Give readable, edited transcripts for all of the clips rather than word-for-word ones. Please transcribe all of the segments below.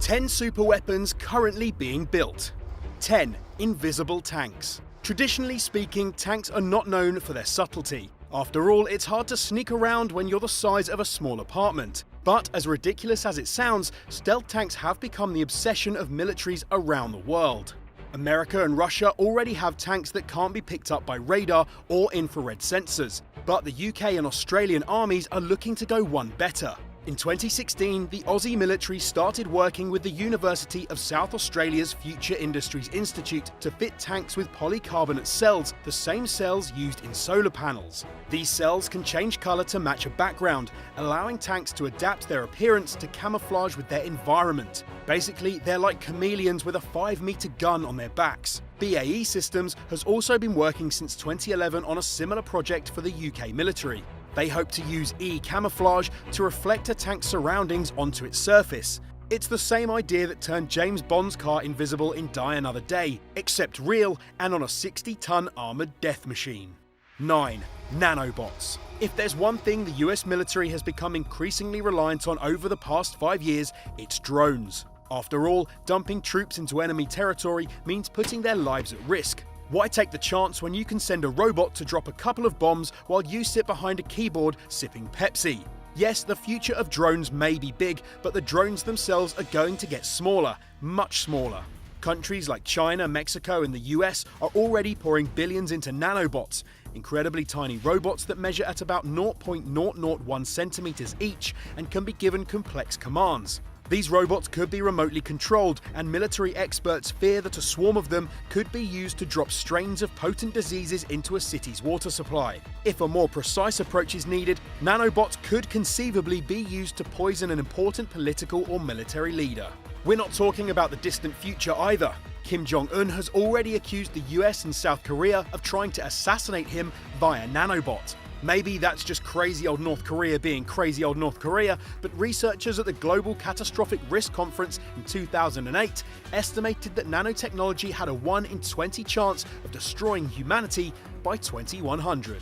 10 superweapons currently being built. 10 invisible tanks. Traditionally speaking, tanks are not known for their subtlety. After all, it's hard to sneak around when you're the size of a small apartment. But as ridiculous as it sounds, stealth tanks have become the obsession of militaries around the world. America and Russia already have tanks that can't be picked up by radar or infrared sensors, but the UK and Australian armies are looking to go one better. In 2016, the Aussie military started working with the University of South Australia's Future Industries Institute to fit tanks with polycarbonate cells, the same cells used in solar panels. These cells can change colour to match a background, allowing tanks to adapt their appearance to camouflage with their environment. Basically, they're like chameleons with a 5-metre gun on their backs. BAE Systems has also been working since 2011 on a similar project for the UK military. They hope to use e-camouflage to reflect a tank's surroundings onto its surface. It's the same idea that turned James Bond's car invisible in Die Another Day, except real and on a 60-ton armoured death machine. 9. Nanobots. If there's one thing the US military has become increasingly reliant on over the past 5 years, it's drones. After all, dumping troops into enemy territory means putting their lives at risk. Why take the chance when you can send a robot to drop a couple of bombs while you sit behind a keyboard sipping Pepsi? Yes, the future of drones may be big, but the drones themselves are going to get smaller, much smaller. Countries like China, Mexico, and the US are already pouring billions into nanobots, incredibly tiny robots that measure at about 0.001 centimeters each and can be given complex commands. These robots could be remotely controlled, and military experts fear that a swarm of them could be used to drop strains of potent diseases into a city's water supply. If a more precise approach is needed, nanobots could conceivably be used to poison an important political or military leader. We're not talking about the distant future either. Kim Jong-un has already accused the US and South Korea of trying to assassinate him via nanobot. Maybe that's just crazy old North Korea being crazy old North Korea, but researchers at the Global Catastrophic Risk Conference in 2008 estimated that nanotechnology had a 1 in 20 chance of destroying humanity by 2100.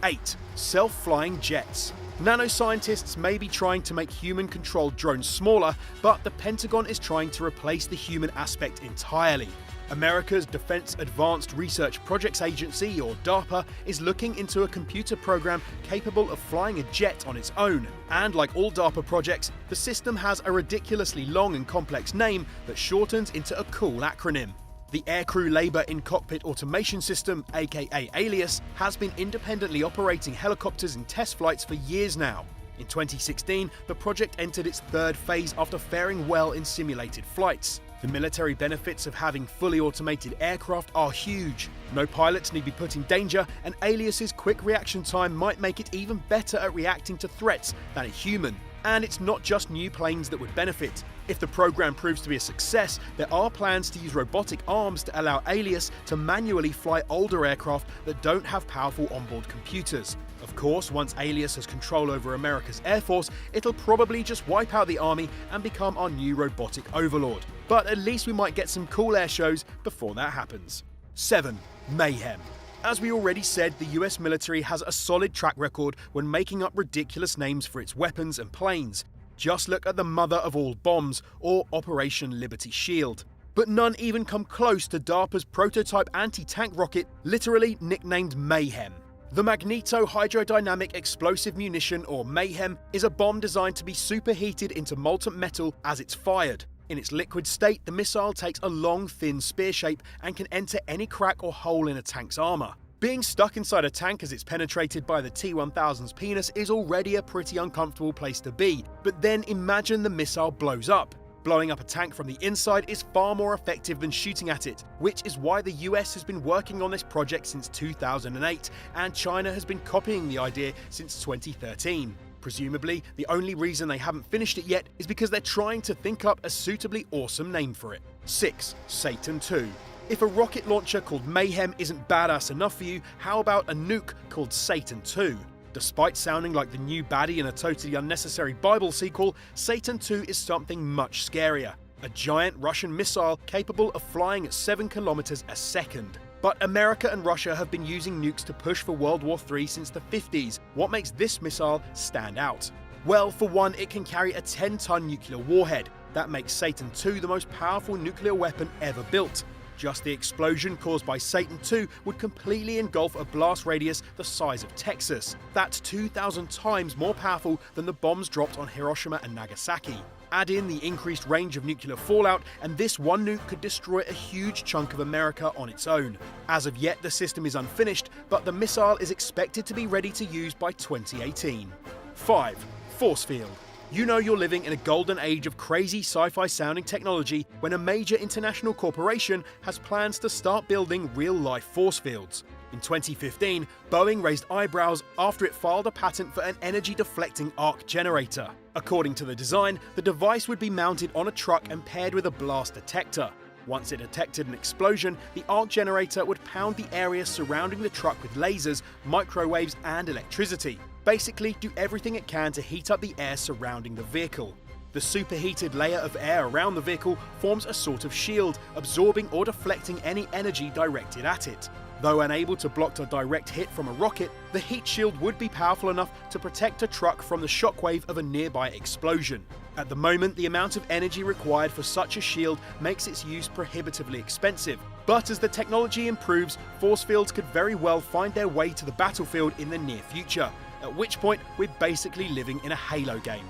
8. Self-flying jets. Nanoscientists may be trying to make human-controlled drones smaller, but the Pentagon is trying to replace the human aspect entirely. America's Defense Advanced Research Projects Agency, or DARPA, is looking into a computer program capable of flying a jet on its own. And like all DARPA projects, the system has a ridiculously long and complex name that shortens into a cool acronym. The Aircrew Labour in Cockpit Automation System, aka ALIAS, has been independently operating helicopters in test flights for years now. In 2016, the project entered its third phase after faring well in simulated flights. The military benefits of having fully automated aircraft are huge. No pilots need be put in danger, and Alias's quick reaction time might make it even better at reacting to threats than a human. And it's not just new planes that would benefit. If the program proves to be a success, there are plans to use robotic arms to allow Alias to manually fly older aircraft that don't have powerful onboard computers. Of course, once Alias has control over America's Air Force, it'll probably just wipe out the army and become our new robotic overlord. But at least we might get some cool air shows before that happens. 7. Mayhem. As we already said, the US military has a solid track record when making up ridiculous names for its weapons and planes. Just look at the mother of all bombs, or Operation Liberty Shield. But none even come close to DARPA's prototype anti-tank rocket, literally nicknamed Mayhem. The Magneto Hydrodynamic Explosive Munition, or Mayhem, is a bomb designed to be superheated into molten metal as it's fired. In its liquid state, the missile takes a long, thin spear shape and can enter any crack or hole in a tank's armour. Being stuck inside a tank as it's penetrated by the T-1000's penis is already a pretty uncomfortable place to be, but then imagine the missile blows up. Blowing up a tank from the inside is far more effective than shooting at it, which is why the US has been working on this project since 2008, and China has been copying the idea since 2013. Presumably, the only reason they haven't finished it yet is because they're trying to think up a suitably awesome name for it. 6. Satan II. If a rocket launcher called Mayhem isn't badass enough for you, how about a nuke called Satan II? Despite sounding like the new baddie in a totally unnecessary Bible sequel, Satan II is something much scarier. A giant Russian missile capable of flying at 7 kilometers a second. But America and Russia have been using nukes to push for World War III since the 50s. What makes this missile stand out? Well, for one, it can carry a 10-ton nuclear warhead. That makes Satan II the most powerful nuclear weapon ever built. Just the explosion caused by Satan II would completely engulf a blast radius the size of Texas. That's 2,000 times more powerful than the bombs dropped on Hiroshima and Nagasaki. Add in the increased range of nuclear fallout, and this one nuke could destroy a huge chunk of America on its own. As of yet, the system is unfinished, but the missile is expected to be ready to use by 2018. 5. Force field. You know you're living in a golden age of crazy sci-fi sounding technology when a major international corporation has plans to start building real-life force fields. In 2015, Boeing raised eyebrows after it filed a patent for an energy-deflecting arc generator. According to the design, the device would be mounted on a truck and paired with a blast detector. Once it detected an explosion, the arc generator would pound the area surrounding the truck with lasers, microwaves, and electricity. Basically, do everything it can to heat up the air surrounding the vehicle. The superheated layer of air around the vehicle forms a sort of shield, absorbing or deflecting any energy directed at it. Though unable to block a direct hit from a rocket, the heat shield would be powerful enough to protect a truck from the shockwave of a nearby explosion. At the moment, the amount of energy required for such a shield makes its use prohibitively expensive. But as the technology improves, force fields could very well find their way to the battlefield in the near future, at which point we're basically living in a Halo game.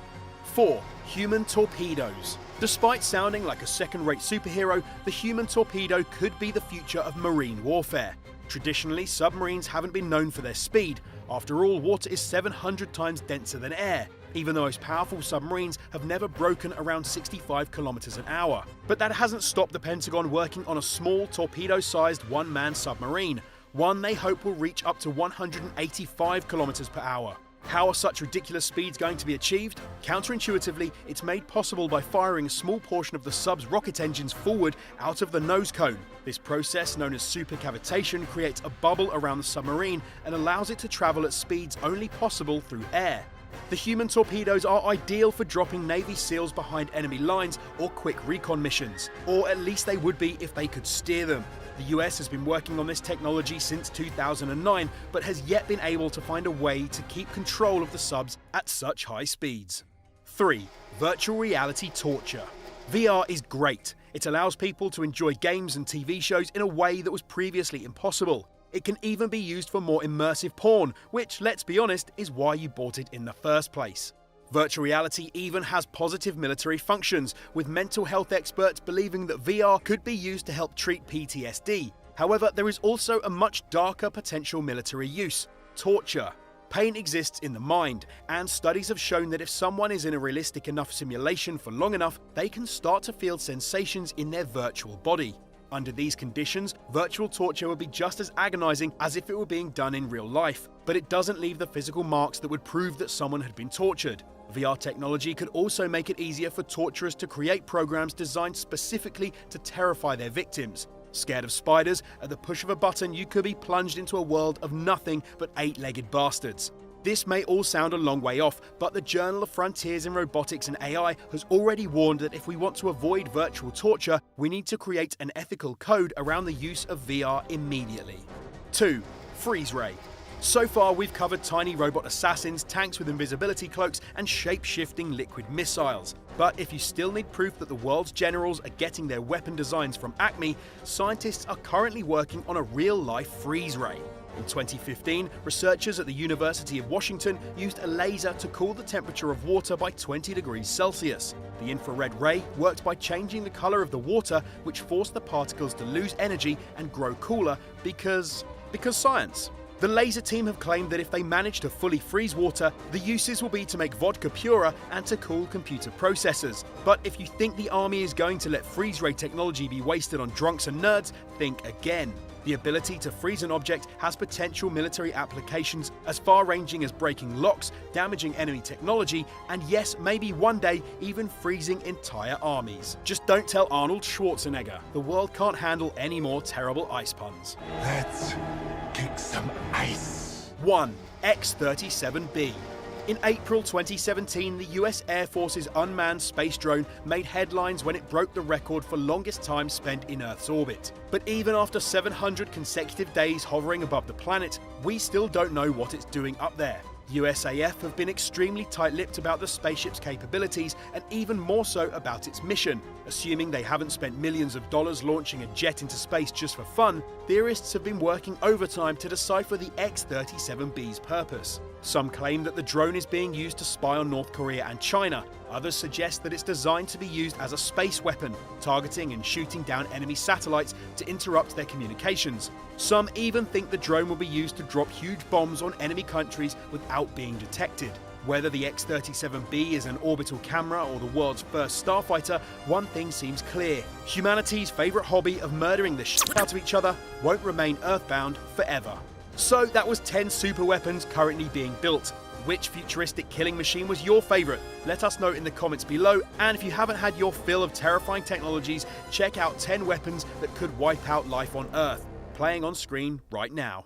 4. Human torpedoes. Despite sounding like a second-rate superhero, the human torpedo could be the future of marine warfare. Traditionally, submarines haven't been known for their speed. After all, water is 700 times denser than air. Even the most powerful submarines have never broken around 65 kilometers an hour. But that hasn't stopped the Pentagon working on a small, torpedo-sized one-man submarine. One they hope will reach up to 185 kilometers per hour. How are such ridiculous speeds going to be achieved? Counterintuitively, it's made possible by firing a small portion of the sub's rocket engines forward out of the nose cone. This process, known as supercavitation, creates a bubble around the submarine and allows it to travel at speeds only possible through air. The human torpedoes are ideal for dropping Navy SEALs behind enemy lines or quick recon missions, or at least they would be if they could steer them. The US has been working on this technology since 2009, but has yet been able to find a way to keep control of the subs at such high speeds. 3. Virtual reality torture. VR is great. It allows people to enjoy games and TV shows in a way that was previously impossible. It can even be used for more immersive porn, which, let's be honest, is why you bought it in the first place. Virtual reality even has positive military functions, with mental health experts believing that VR could be used to help treat PTSD. However, there is also a much darker potential military use: torture. Pain exists in the mind, and studies have shown that if someone is in a realistic enough simulation for long enough, they can start to feel sensations in their virtual body. Under these conditions, virtual torture would be just as agonizing as if it were being done in real life, but it doesn't leave the physical marks that would prove that someone had been tortured. VR technology could also make it easier for torturers to create programs designed specifically to terrify their victims. Scared of spiders? At the push of a button, you could be plunged into a world of nothing but eight-legged bastards. This may all sound a long way off, but the Journal of Frontiers in Robotics and AI has already warned that if we want to avoid virtual torture, we need to create an ethical code around the use of VR immediately. 2. Freeze ray. So far, we've covered tiny robot assassins, tanks with invisibility cloaks, and shape-shifting liquid missiles. But if you still need proof that the world's generals are getting their weapon designs from Acme, scientists are currently working on a real-life freeze ray. In 2015, researchers at the University of Washington used a laser to cool the temperature of water by 20 degrees Celsius. The infrared ray worked by changing the color of the water, which forced the particles to lose energy and grow cooler because science. The laser team have claimed that if they manage to fully freeze water, the uses will be to make vodka purer and to cool computer processors. But if you think the army is going to let freeze ray technology be wasted on drunks and nerds, think again. The ability to freeze an object has potential military applications as far-ranging as breaking locks, damaging enemy technology, and yes, maybe one day even freezing entire armies. Just don't tell Arnold Schwarzenegger. The world can't handle any more terrible ice puns. Let's kick some ice. 1. X-37B. In April 2017, the US Air Force's unmanned space drone made headlines when it broke the record for longest time spent in Earth's orbit. But even after 700 consecutive days hovering above the planet, we still don't know what it's doing up there. USAF have been extremely tight-lipped about the spaceship's capabilities and even more so about its mission. Assuming they haven't spent millions of dollars launching a jet into space just for fun, theorists have been working overtime to decipher the X-37B's purpose. Some claim that the drone is being used to spy on North Korea and China. Others suggest that it's designed to be used as a space weapon, targeting and shooting down enemy satellites to interrupt their communications. Some even think the drone will be used to drop huge bombs on enemy countries without being detected. Whether the X-37B is an orbital camera or the world's first starfighter, one thing seems clear. Humanity's favourite hobby of murdering the shit out of each other won't remain earthbound forever. So that was 10 superweapons currently being built. Which futuristic killing machine was your favourite? Let us know in the comments below, and if you haven't had your fill of terrifying technologies, check out 10 weapons that could wipe out life on Earth, playing on screen right now.